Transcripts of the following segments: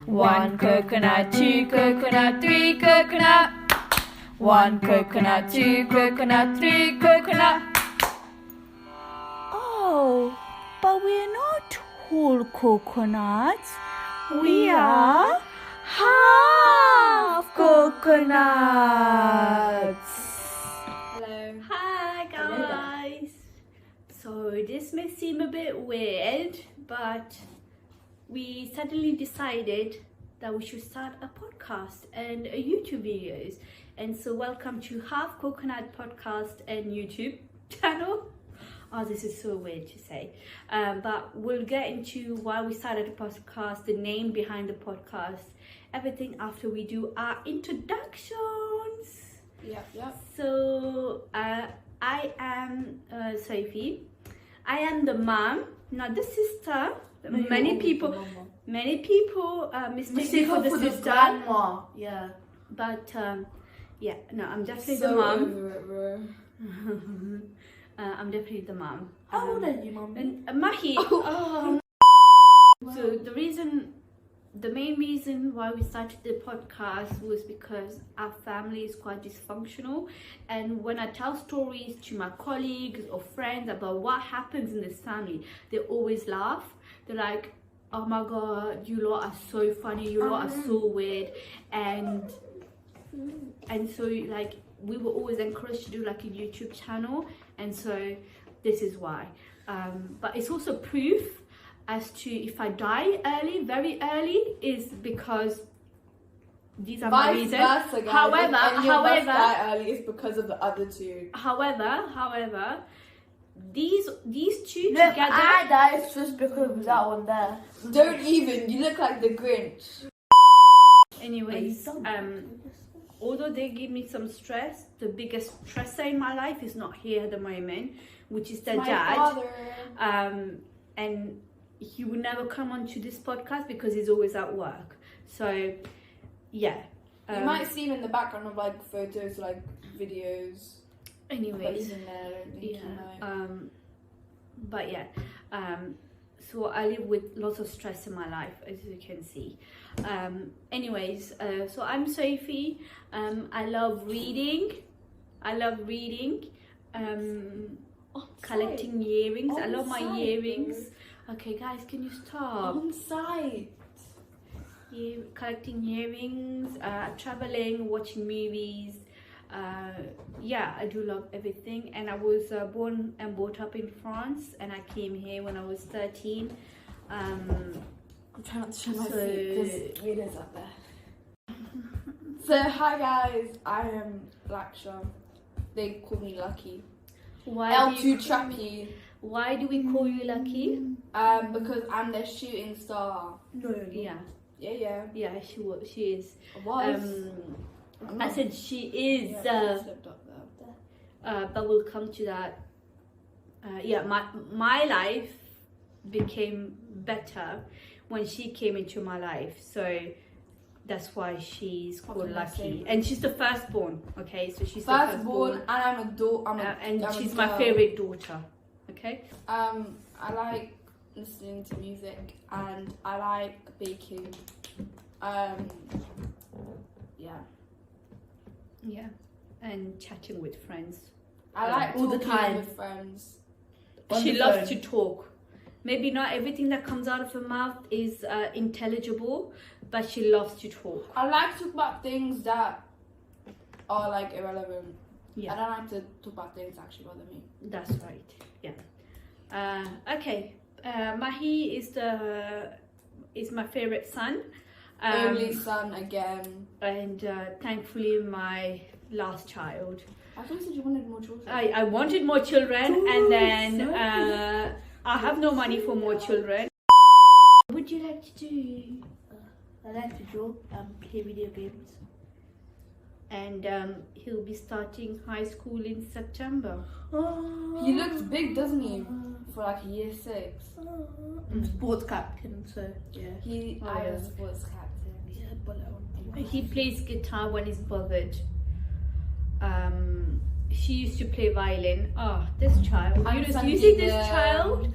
One coconut, two coconut, three coconut. One coconut, two coconut, three coconut. Oh, but we're not whole coconuts. We are half coconuts. Hello. Hi guys. So this may seem a bit weird, but we suddenly decided that we should start a podcast and a YouTube videos. And so welcome to Half Coconut Podcast and YouTube channel. Oh, this is so weird to say. But we'll get into why we started the podcast, the name behind the podcast, everything after we do our introductions. Yep. So I am Sophie. I am the mom, not the sister. Many people mistake me for the sister. Grandma. Yeah. But yeah, no, I'm definitely So the mom. over it, bro. I'm definitely the mom. How old are you, mom? And Mahi. Oh. So the main reason why we started the podcast was because our family is quite dysfunctional, and when I tell stories to my colleagues or friends about what happens in this family, they always laugh. They're like, oh my god, you lot are so funny, you lot are so weird. And so like we were always encouraged to do like a YouTube channel, and so this is why. But it's also proof as to if I die early, very early, is because these are my reasons. However, die early is because of the other two. However, these two Look, together. I died just because of that one there. Don't even. You look like the Grinch. Anyways, although they give me some stress, the biggest stressor in my life is not here at the moment, which is their My dad. father. And he would never come onto this podcast because he's always at work. So, yeah. You might see him in the background of like photos, like videos. But Anyways, he's in there. I don't think you know. but yeah. So I live with lots of stress in my life, as you can see. Anyways, so I'm Sophie. I love reading. Collecting earrings. I love my earrings. Okay, guys, can you stop? On site. Collecting earrings, traveling, watching movies. Yeah, I do love everything. And I was born and brought up in France, and I came here when I was 13. I'm trying not to show my So- feet because Rita's up there. So hi guys, I am Laksha. They call me Lucky. L2 Trappy. Why do we call you Lucky? Because I'm the shooting star. No. Yeah, she is. I was. I said she is. Slipped up there. But we'll come to that. Yeah, my life became better when she came into my life. So that's why she's called Lucky, and she's the firstborn. Okay, so she's the Firstborn, firstborn, and I'm a daughter. and she's my favorite daughter. Okay. I like listening to music and I like baking. Yeah, and chatting with friends. I like all the talking time. with friends. On She the loves phone. to talk. Maybe not everything that comes out of her mouth is intelligible, but she loves to talk. I like to talk about things that are like irrelevant. Yeah. I don't like to talk about things that actually bother me. That's right. Yeah. Okay. Mahi is my favorite son. Only son again. And thankfully my last child. I thought you said you wanted more children. I wanted more children, and then I have no money for more children. What would you like to do? I like to draw and play video games. And he'll be starting high school in September. He looks big, doesn't he? For like year 6. I'm sports captain, so yeah. I was sports captain. Yeah, but He plays guitar when he's bothered. She used to play violin. Oh, this child. I'm You see sending this the- child?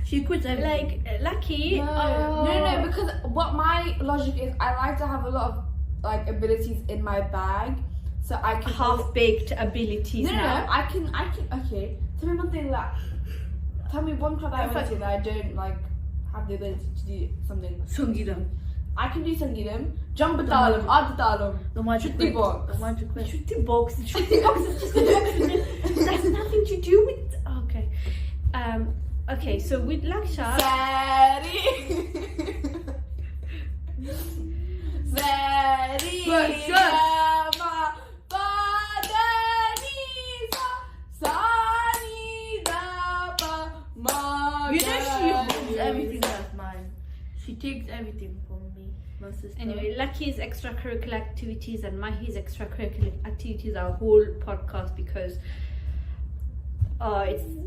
She quits everything. Like Lucky. No, because what my logic is, I like to have a lot of like abilities in my bag, so I can Half-baked abilities No, now. I can. Okay, tell me one thing that. Tell me one club I went to that I don't like have the ability to do something. Sungidam. I can do Sangeetam, Jampatalum, Aditalam, The magic Shruti box. The magic box. Shruti box. Shruti box is just a box. That's nothing to do with. Okay. Okay. So with Laksha. Zeri. Yama. Padanisa. Sani. Dapa. Ma. You know she holds everything that's mine. She takes everything from me, my sister. Anyway, Lucky's extracurricular activities and Mahi's extracurricular activities are a whole podcast because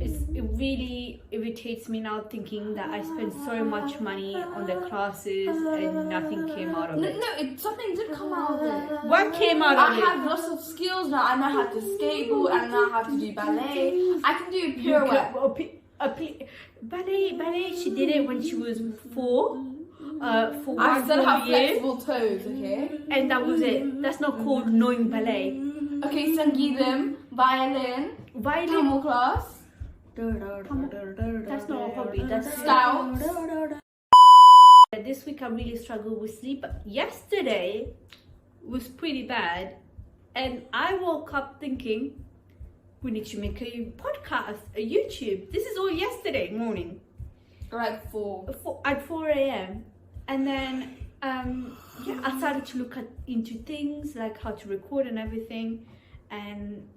it really irritates me now thinking that I spent so much money on the classes and nothing came out of it. Something did come out of it. What came out I of it? have lots of skills now. I know how to skateboard. I know how to do ballet. I can do pirouette. Ballet. She did it when she was 4. For I one still have whole year, flexible toes. Okay. and that was it. That's not called knowing ballet. Okay, Sangeetam, violin, Violin. Tamil class, That's not a hobby. That's scouts. This week I really struggled with sleep. Yesterday was pretty bad, and I woke up thinking we need to make a podcast, a YouTube. This is all yesterday morning. Like 4. At 4 a.m. And then I started to look into things like how to record and everything, and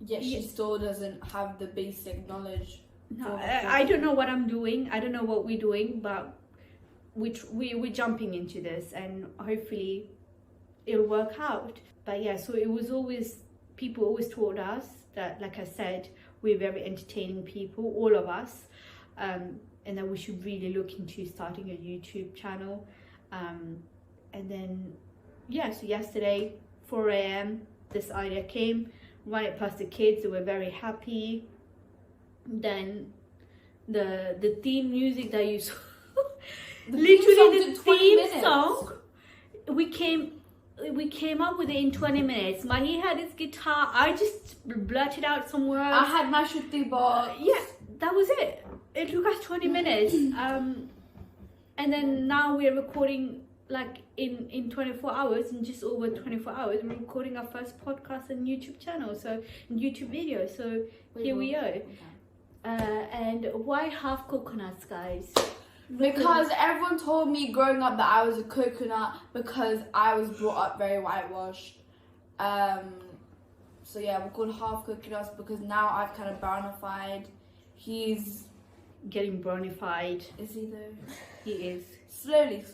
Yet she still doesn't have the basic knowledge. no, I don't know what I'm doing. I don't know what we're doing, but we're jumping into this, and hopefully it'll work out. But yeah, so it was always, people always told us that, like I said, we're very entertaining people, all of us, and that we should really look into starting a YouTube channel. And then yeah, so yesterday 4 a.m. this idea came right past the kids. They were very happy. Then the theme music that you saw, literally the theme song, we came up with it in 20 minutes. Mahi had his guitar, I just blurted out some words. I had my Shruti box. Yeah, that was it. It took us 20 minutes. And then now we're recording like in 24 hours, in just over 24 hours, we're recording our first podcast and YouTube channel, so YouTube video. So here we are. And why half coconuts, guys? Because everyone told me growing up that I was a coconut because I was brought up very whitewashed. So yeah, we're called half coconuts because now I've kind of brownified. He's getting brownified. Is he though? He is. Slowly.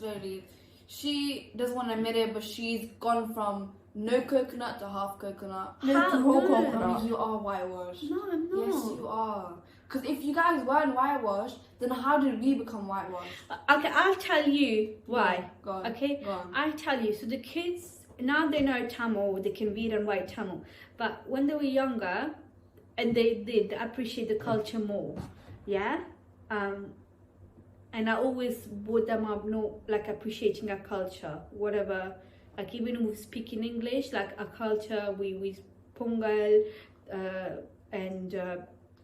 She doesn't want to admit it, but she's gone from no coconut to half coconut. No, to whole coconut. I mean, you are whitewashed. No, I'm not. Yes, you are. Because if you guys weren't whitewashed, then how did we become whitewashed? Okay, I'll tell you why. Yeah, go on. Okay? Go on. I'll tell you. So the kids, now they know Tamil, they can read and write Tamil. But when they were younger, and they appreciate the culture more. Yeah? And I always brought them up, like appreciating our culture, whatever. Like even with speaking English, like our culture, we Pongal and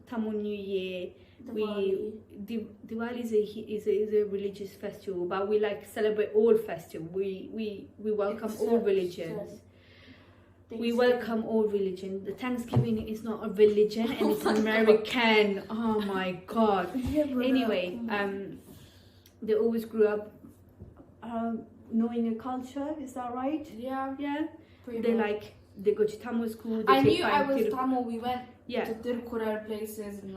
Tamil New Year. Diwali is a religious festival, but we like celebrate all festivals. We welcome all religions. We welcome all religion. The Thanksgiving is not a religion, and it's American. Oh my god. Anyway, they always grew up knowing a culture. Is that right? Yeah. They go to Tamil school. I knew I was Tamil. We went to Tirukkural places and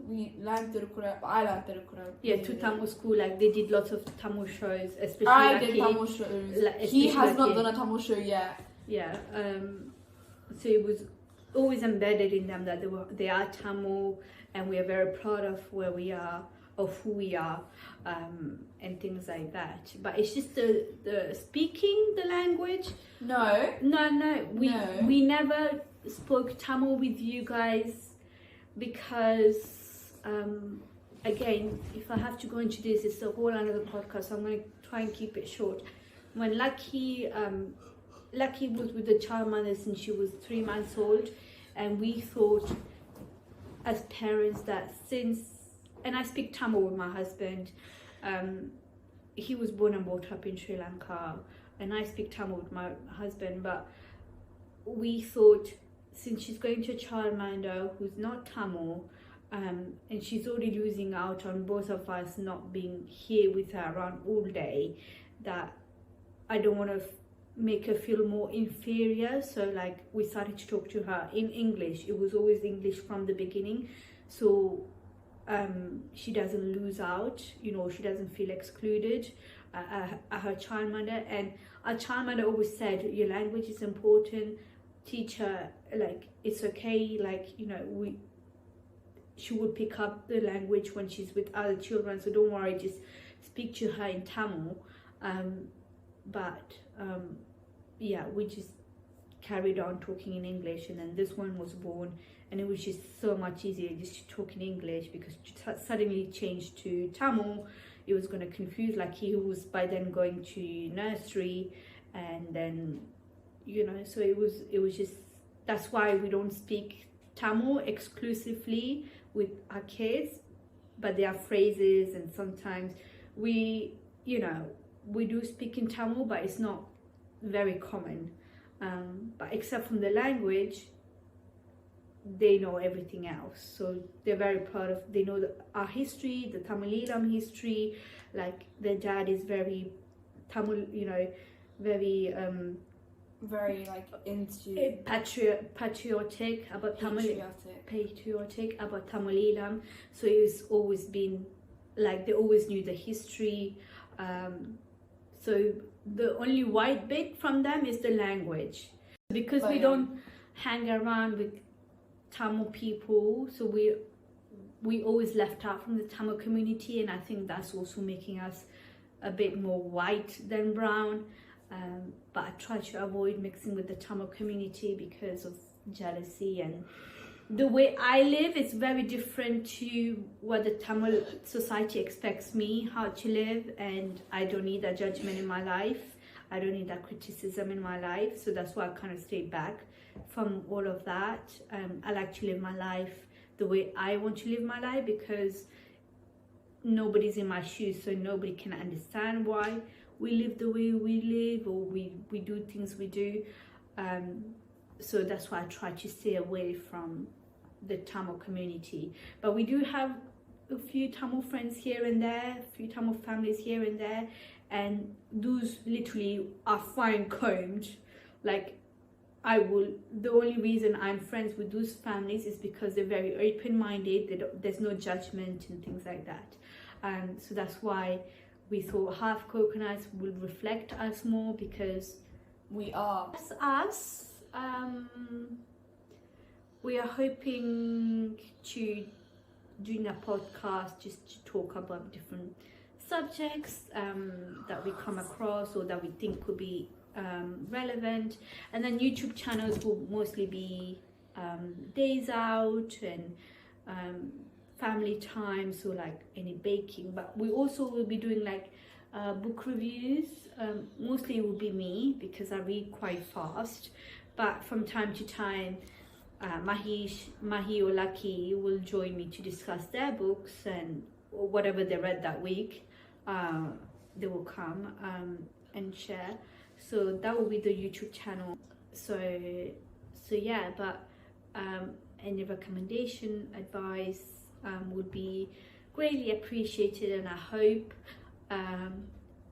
we learned Tirukkural. I learned Tirukkural. Yeah, to Tamil school. Like they did lots of Tamil shows, especially. I did Tamil shows. He has not done a Tamil show yet. Yeah. So it was always embedded in them that they are Tamil, and we are very proud of where we are, of who we are, and things like that. But it's just the speaking the language. No. We never spoke Tamil with you guys because again, if I have to go into this, it's a whole another podcast, so I'm going to try and keep it short. When Lucky was with the child mother since she was 3 months old, and we thought as parents that and I speak Tamil with my husband, he was born and brought up in Sri Lanka, and I speak Tamil with my husband, but we thought since she's going to a childminder who's not Tamil, and she's already losing out on both of us not being here with her around all day, that I don't want to make her feel more inferior. So like we started to talk to her in English. It was always English from the beginning, so she doesn't lose out, you know, she doesn't feel excluded at her childminder. And our childminder always said, your language is important, teach her, like it's okay, like, you know, she would pick up the language when she's with other children, so don't worry, just speak to her in Tamil. Yeah, we just carried on talking in English, and then this one was born, and it was just so much easier just to talk in English, because to suddenly change to Tamil, it was going to confuse. Like he was by then going to nursery, and then, you know, so it was just, that's why we don't speak Tamil exclusively with our kids, but there are phrases, and sometimes we, you know, we do speak in Tamil, but it's not very common. But except from the language, they know everything else, so they're very proud of, they know our history, the Tamileelam history. Like their dad is very Tamil, you know, very like into patriotic about patriotic about Tamileelam. So it's always been like they always knew the history. So the only white bit from them is the language, because we don't hang around with Tamil people, so we always left out from the Tamil community, and I think that's also making us a bit more white than brown. But I try to avoid mixing with the Tamil community because of jealousy, and the way I live is very different to what the Tamil society expects me how to live, and I don't need that judgment in my life. I don't need that criticism in my life, so that's why I kind of stayed back from all of that. I like to live my life the way I want to live my life, because nobody's in my shoes, so nobody can understand why we live the way we live, or we do things we do. So that's why I try to stay away from the Tamil community. But we do have a few Tamil friends here and there, a few Tamil families here and there, and those literally are fine combed. Like the only reason I'm friends with those families is because they're very open-minded, there's no judgment and things like that. So that's why we thought Half Coconuts would reflect us more, because we are. That's us. We are hoping to doing a podcast just to talk about different subjects that we come across or that we think could be relevant, and then YouTube channels will mostly be days out and family time, so like any baking. But we also will be doing like book reviews. Mostly it will be me, because I read quite fast, but from time to time Mahi or Lucky will join me to discuss their books and whatever they read that week. They will come and share. So that will be the YouTube channel. So yeah, but any recommendation, advice would be greatly appreciated, and I hope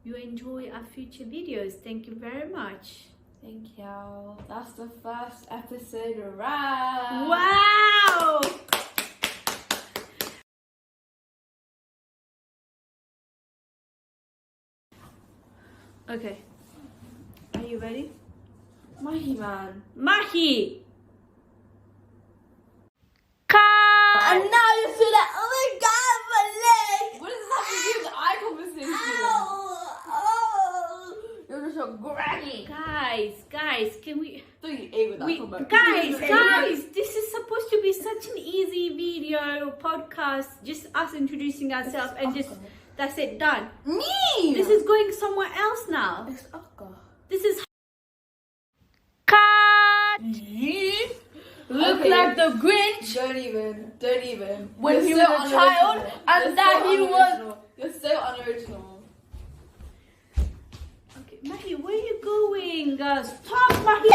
you enjoy our future videos. Thank you very much. Thank you. That's the first episode wrap. Wow! Okay. Are you ready? Mahi, man. Mahi! And now you feel like, oh my god, my leg! What does this have to do with the eye conversation? Ow! Oh! You're just such a granny. Guys, can we? Thought you ate with that combo. Guys, this is supposed to be such an easy video podcast. Just us introducing ourselves and just that's it, done. Me. This is going somewhere else now. It's Akka. This is. Look Okay. like the Grinch. Don't even. When You're he so was a child, unoriginal. and You're that so he was. unoriginal. You're so unoriginal. Okay, Mahi, where are you going? Stop, Mahi.